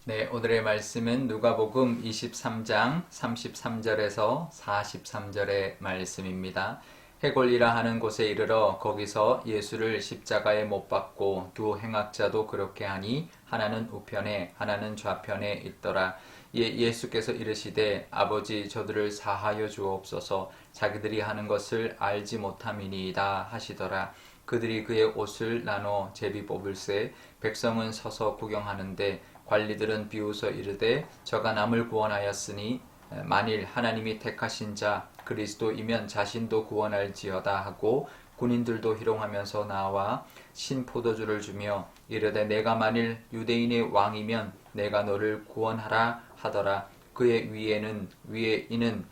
네, 오늘의 말씀은 누가복음 23장 33절에서 43절의 말씀입니다. 해골이라 하는 곳에 이르러 거기서 예수를 십자가에 못 박고 두 행악자도 그렇게 하니 하나는 우편에 하나는 좌편에 있더라. 예수께서 이르시되 아버지 저들을 사하여 주옵소서 자기들이 하는 것을 알지 못함이니이다 하시더라. 그들이 그의 옷을 나눠 제비 뽑을새 백성은 서서 구경하는데 관리들은 비웃어 이르되 저가 남을 구원하였으니 만일 하나님이 택하신 자 그리스도이면 자신도 구원할지어다 하고 군인들도 희롱하면서 나와 신 포도주를 주며 이르되 내가 만일 유대인의 왕이면 내가 너를 구원하라 하더라. 그의 위에 이는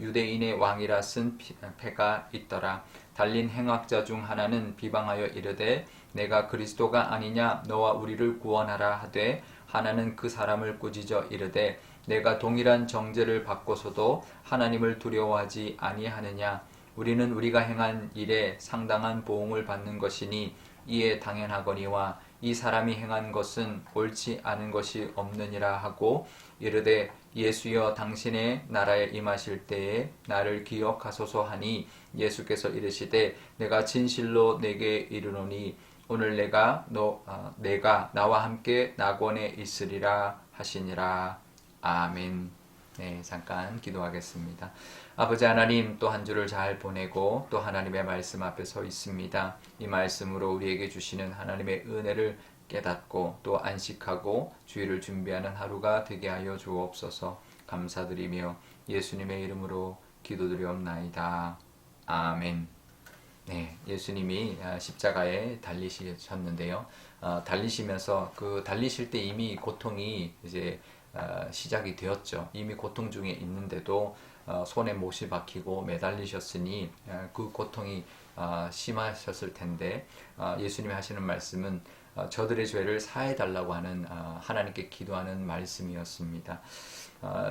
유대인의 왕이라 쓴 패가 있더라. 달린 행악자 중 하나는 비방하여 이르되 내가 그리스도가 아니냐 너와 우리를 구원하라 하되 하나는 그 사람을 꾸짖어 이르되 내가 동일한 정죄를 받고서도 하나님을 두려워하지 아니하느냐. 우리는 우리가 행한 일에 상당한 보응을 받는 것이니 이에 당연하거니와 이 사람이 행한 것은 옳지 않은 것이 없느니라 하고 이르되 예수여 당신의 나라에 임하실 때에 나를 기억하소서 하니 예수께서 이르시되 내가 진실로 내게 이르노니 오늘 내가 나와 함께 낙원에 있으리라 하시니라. 아멘. 네, 잠깐 기도하겠습니다. 아버지 하나님, 또 한 주를 잘 보내고 또 하나님의 말씀 앞에 서 있습니다. 이 말씀으로 우리에게 주시는 하나님의 은혜를 깨닫고 또 안식하고 주일을 준비하는 하루가 되게 하여 주옵소서. 감사드리며 예수님의 이름으로 기도드리옵나이다. 아멘. 네, 예수님이 십자가에 달리셨는데요. 달리시면서 그 달리실 때 이미 고통이 이제 시작이 되었죠. 이미 고통 중에 있는데도 손에 못이 박히고 매달리셨으니 그 고통이 심하셨을 텐데 예수님이 하시는 말씀은 저들의 죄를 사해 달라고 하는 하나님께 기도하는 말씀이었습니다.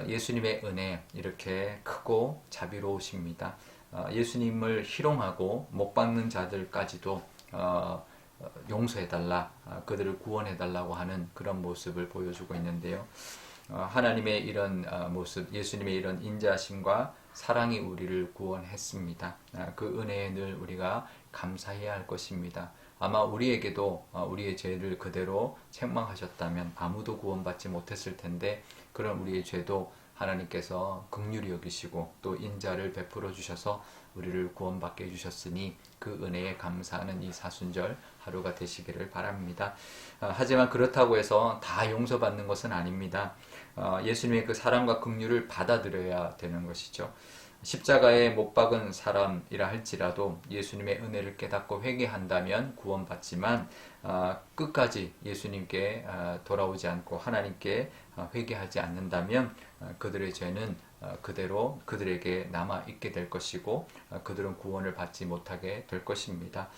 예수님의 은혜 이렇게 크고 자비로우십니다. 예수님을 희롱하고 못 박는 자들까지도 용서해달라, 그들을 구원해달라고 하는 그런 모습을 보여주고 있는데요. 하나님의 이런 모습, 예수님의 이런 인자심과 사랑이 우리를 구원했습니다. 그 은혜에 늘 우리가 감사해야 할 것입니다. 아마 우리에게도 우리의 죄를 그대로 책망하셨다면 아무도 구원받지 못했을 텐데 그런 우리의 죄도 하나님께서 긍휼히 여기시고 또 인자를 베풀어 주셔서 우리를 구원받게 해주셨으니 그 은혜에 감사하는 이 사순절 하루가 되시기를 바랍니다. 하지만 그렇다고 해서 다 용서받는 것은 아닙니다. 예수님의 그 사랑과 긍휼을 받아들여야 되는 것이죠. 십자가에 못 박은 사람이라 할지라도 예수님의 은혜를 깨닫고 회개한다면 구원받지만 끝까지 예수님께 돌아오지 않고 하나님께 회개하지 않는다면 그들의 죄는 그대로 그들에게 남아있게 될 것이고 그들은 구원을 받지 못하게 될 것입니다.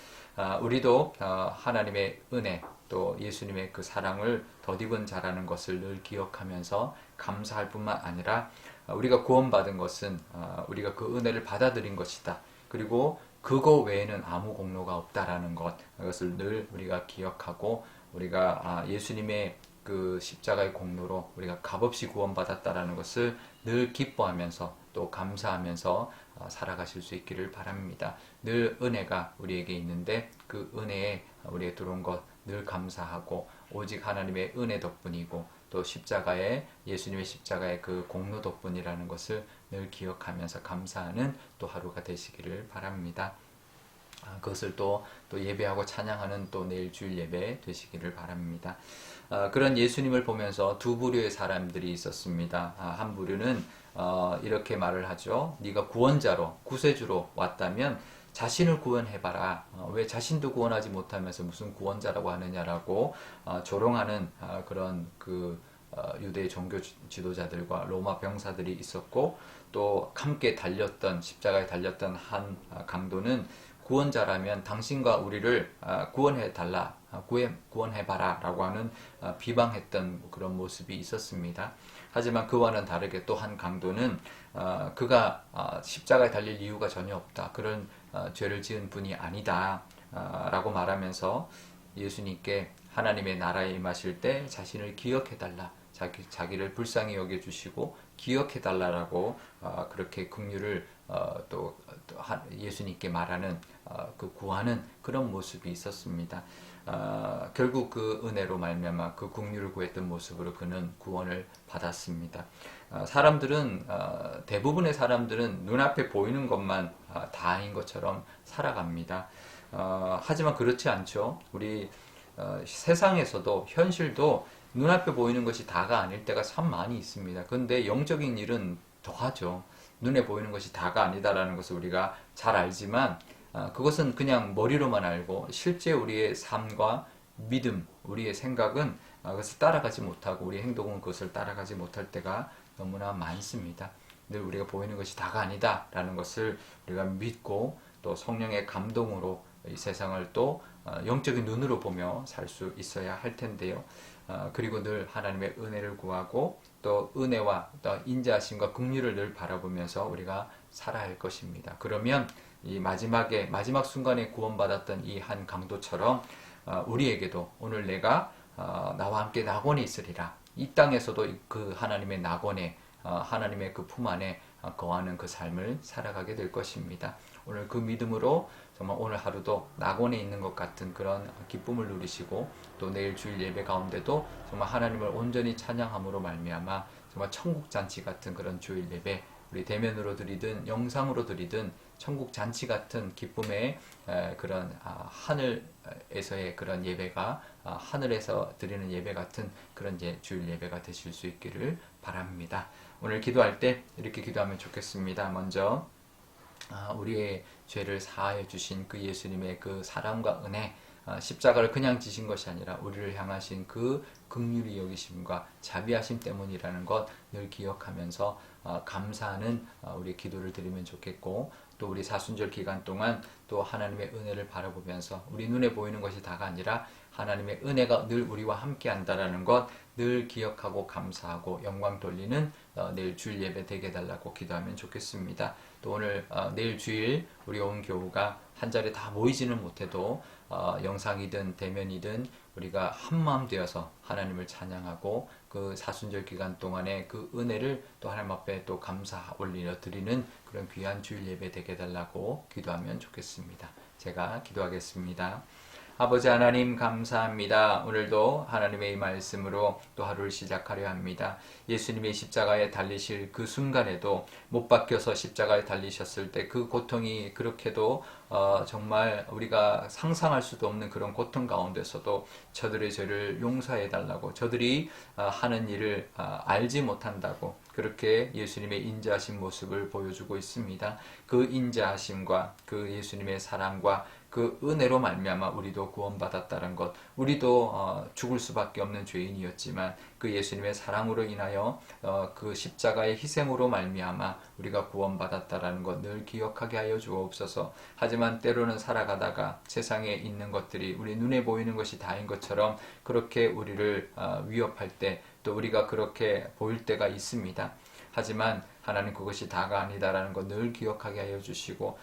우리도 하나님의 은혜 또 예수님의 그 사랑을 덧입은 자라는 것을 늘 기억하면서 감사할 뿐만 아니라 우리가 구원받은 것은 우리가 그 은혜를 받아들인 것이다. 그리고 그거 외에는 아무 공로가 없다라는 것, 그것을 늘 우리가 기억하고 우리가 예수님의 그 십자가의 공로로 우리가 값없이 구원받았다라는 것을 늘 기뻐하면서 또 감사하면서 살아가실 수 있기를 바랍니다. 늘 은혜가 우리에게 있는데 그 은혜에 우리에 들어온 것 늘 감사하고 오직 하나님의 은혜 덕분이고 또 예수님의 십자가의 그 공로 덕분이라는 것을 늘 기억하면서 감사하는 또 하루가 되시기를 바랍니다. 그것을 또 예배하고 찬양하는 또 내일 주일 예배 되시기를 바랍니다. 그런 예수님을 보면서 두 부류의 사람들이 있었습니다. 한 부류는 이렇게 말을 하죠. 네가 구원자로 구세주로 왔다면 자신을 구원해봐라. 왜 자신도 구원하지 못하면서 무슨 구원자라고 하느냐라고 조롱하는 그런 유대 종교 지도자들과 로마 병사들이 있었고 또 함께 십자가에 달렸던 한 강도는 구원자라면 당신과 우리를 구원해달라, 구원해봐라 라고 하는 비방했던 그런 모습이 있었습니다. 하지만 그와는 다르게 또 한 강도는 그가 십자가에 달릴 이유가 전혀 없다. 그런 죄를 지은 분이 아니다 라고 말하면서 예수님께 하나님의 나라에 임하실 때 자신을 기억해달라. 자기를 불쌍히 여겨주시고 기억해달라라고 그렇게 긍휼을 또 예수님께 말하는 그 구하는 그런 모습이 있었습니다. 결국 그 은혜로 말미암아 그 긍휼을 구했던 모습으로 그는 구원을 받았습니다. 사람들은 대부분의 사람들은 눈앞에 보이는 것만 다인 것처럼 살아갑니다. 하지만 그렇지 않죠. 우리 세상에서도 현실도 눈앞에 보이는 것이 다가 아닐 때가 참 많이 있습니다. 그런데 영적인 일은 더하죠. 눈에 보이는 것이 다가 아니다라는 것을 우리가 잘 알지만 그것은 그냥 머리로만 알고 실제 우리의 삶과 믿음, 우리의 생각은 그것을 따라가지 못하고 우리 행동은 그것을 따라가지 못할 때가 너무나 많습니다. 늘 우리가 보이는 것이 다가 아니다라는 것을 우리가 믿고 또 성령의 감동으로 이 세상을 또 영적인 눈으로 보며 살 수 있어야 할 텐데요. 그리고 늘 하나님의 은혜를 구하고 또 은혜와 또 인자하심과 긍휼을 늘 바라보면서 우리가 살아야 할 것입니다. 그러면 이 마지막 순간에 구원받았던 이 한 강도처럼 우리에게도 오늘 내가 나와 함께 낙원에 있으리라. 이 땅에서도 그 하나님의 낙원에 하나님의 그 품 안에 거하는 그 삶을 살아가게 될 것입니다. 오늘 그 믿음으로 정말 오늘 하루도 낙원에 있는 것 같은 그런 기쁨을 누리시고 또 내일 주일 예배 가운데도 정말 하나님을 온전히 찬양함으로 말미암아 정말 천국 잔치 같은 그런 주일 예배 우리 대면으로 드리든 영상으로 드리든 천국 잔치 같은 기쁨의 그런 하늘에서의 그런 예배가 하늘에서 드리는 예배 같은 그런 주일 예배가 되실 수 있기를 바랍니다. 오늘 기도할 때 이렇게 기도하면 좋겠습니다. 먼저 우리의 죄를 사하여 주신 그 예수님의 그 사랑과 은혜, 십자가를 그냥 지신 것이 아니라 우리를 향하신 그 긍휼히 여기심과 자비하심 때문이라는 것 늘 기억하면서 감사하는 우리 기도를 드리면 좋겠고, 또 우리 사순절 기간 동안 또 하나님의 은혜를 바라보면서 우리 눈에 보이는 것이 다가 아니라 하나님의 은혜가 늘 우리와 함께 한다라는 것 늘 기억하고 감사하고 영광 돌리는 내일 주일 예배 되게 해달라고 기도하면 좋겠습니다. 또 오늘 내일 주일 우리 온 교우가 한 자리에 다 모이지는 못해도 영상이든 대면이든 우리가 한마음 되어서 하나님을 찬양하고 그 사순절 기간 동안에 그 은혜를 또 하나님 앞에 또 감사 올려 드리는 그런 귀한 주일 예배 되게 해달라고 기도하면 좋겠습니다. 제가 기도하겠습니다. 아버지 하나님 감사합니다. 오늘도 하나님의 이 말씀으로 또 하루를 시작하려 합니다. 예수님이 십자가에 달리실 그 순간에도 못 박혀서 십자가에 달리셨을 때 그 고통이 그렇게도 정말 우리가 상상할 수도 없는 그런 고통 가운데서도 저들의 죄를 용서해 달라고, 저들이 하는 일을 알지 못한다고 그렇게 예수님의 인자하신 모습을 보여주고 있습니다. 그 인자하심과 그 예수님의 사랑과 그 은혜로 말미암아 우리도 구원받았다는 것, 우리도 죽을 수밖에 없는 죄인이었지만 그 예수님의 사랑으로 인하여 그 십자가의 희생으로 말미암아 우리가 구원받았다라는 것 늘 기억하게 하여 주옵소서. 하지만 때로는 살아가다가 세상에 있는 것들이 우리 눈에 보이는 것이 다인 것처럼 그렇게 우리를 위협할 때 또 우리가 그렇게 보일 때가 있습니다. 하지만 하나님 그것이 다가 아니다라는 것 늘 기억하게 하여 주시고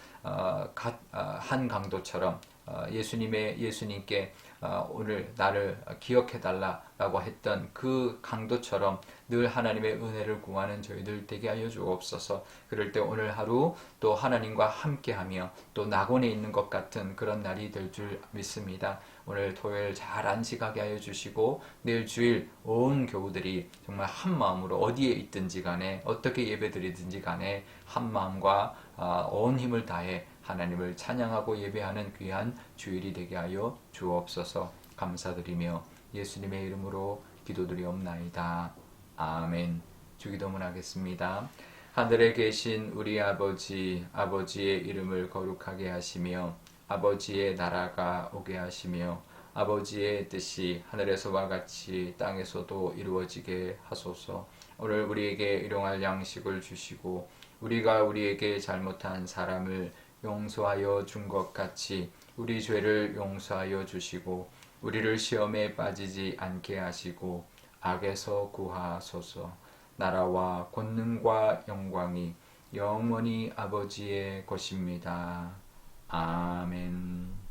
한 강도처럼 예수님께 오늘 나를 기억해 달라라고 했던 그 강도처럼 늘 하나님의 은혜를 구하는 저희들 되게 하여 주옵소서. 그럴 때 오늘 하루 또 하나님과 함께하며 또 낙원에 있는 것 같은 그런 날이 될 줄 믿습니다. 오늘 토요일 잘 안식하게 하여 주시고 내일 주일 온 교우들이 정말 한 마음으로 어디에 있든지 간에 어떻게 예배드리든지 간에 한 마음과 온 힘을 다해 하나님을 찬양하고 예배하는 귀한 주일이 되게 하여 주옵소서. 감사드리며 예수님의 이름으로 기도드리옵나이다. 아멘. 주기도문 하겠습니다. 하늘에 계신 우리 아버지, 아버지의 이름을 거룩하게 하시며 아버지의 나라가 오게 하시며 아버지의 뜻이 하늘에서와 같이 땅에서도 이루어지게 하소서. 오늘 우리에게 일용할 양식을 주시고 우리가 우리에게 잘못한 사람을 용서하여 준 것 같이 우리 죄를 용서하여 주시고 우리를 시험에 빠지지 않게 하시고 악에서 구하소서. 나라와 권능과 영광이 영원히 아버지의 것입니다. 아멘.